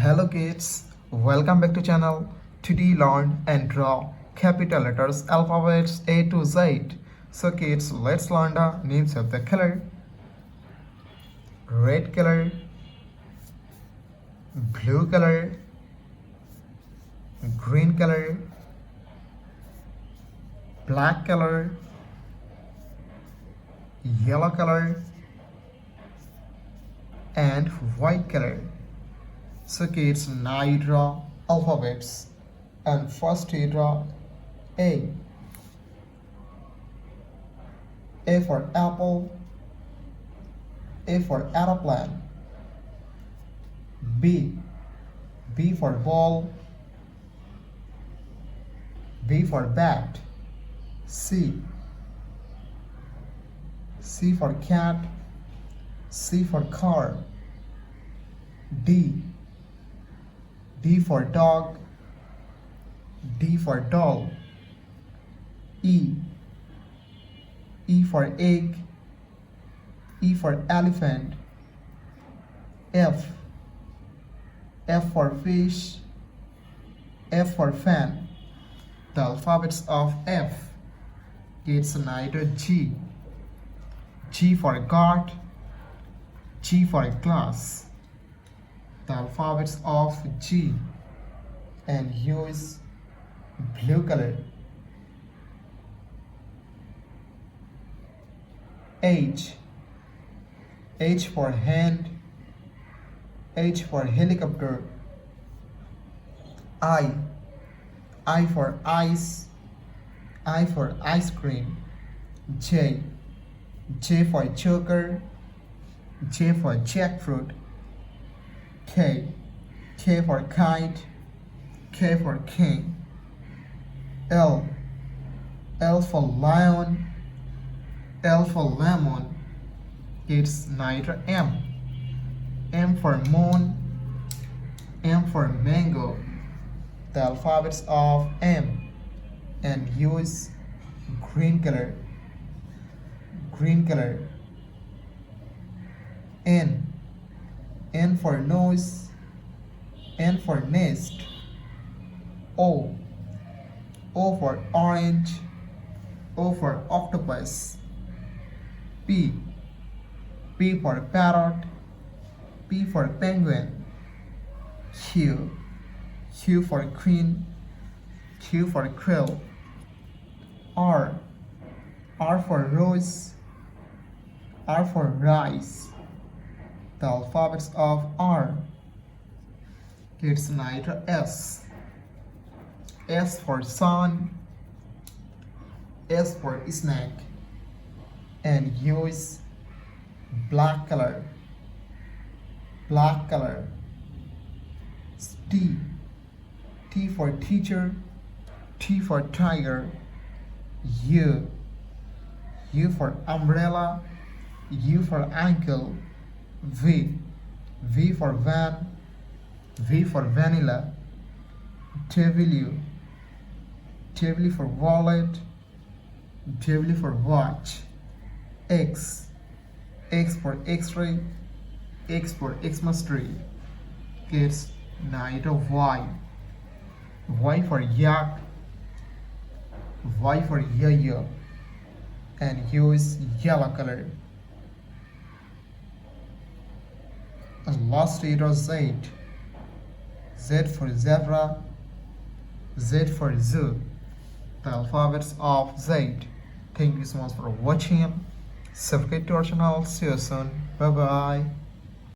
Hello kids, welcome back to channel. Today learn and draw capital letters alphabets A to Z. So kids, let's learn the names of the color. Red color, blue color, green color, black color, yellow color, and white color. So kids, now you draw alphabets, and first you draw A. A for apple, A for aeroplane. B. B for ball, B for bat. C. C for cat, C for car. D. D for dog, D for doll. E. E for egg, E for elephant. F. F for fish, F for fan. The alphabets of F. It's neither G. G for God, G for glass. The alphabets of G, and U is blue color. H. H for hand, H for helicopter. I. I for ice, I for ice cream. J. J for joker, J for jackfruit. K. K for kite, K for king. L. L for lion, L for lemon. It's neither M. M for moon, M for mango. The alphabets of M, and U is green color. Green color. N. N for nose, N for nest. O. O for orange, O for octopus. P. P for parrot, P for penguin. Q. Q for queen, Q for quill. R. R for rose, R for rice. The alphabets of R. It's neither S. S for sun, S for snake, and U is black color. Black color. T. T for teacher, T for tiger. U. U for umbrella, U for ankle. V. V for van, V for vanilla. W. W for wallet, W for watch. X. X for x-ray, X for Xmas tree. Kids, neither Y. Y for yak, Y for yo-yo, and U is yellow color. And last letter Z. Z for zebra, Z for zoo. The alphabets of Z. Thank you so much for watching. Subscribe to our channel. See you soon. Bye bye.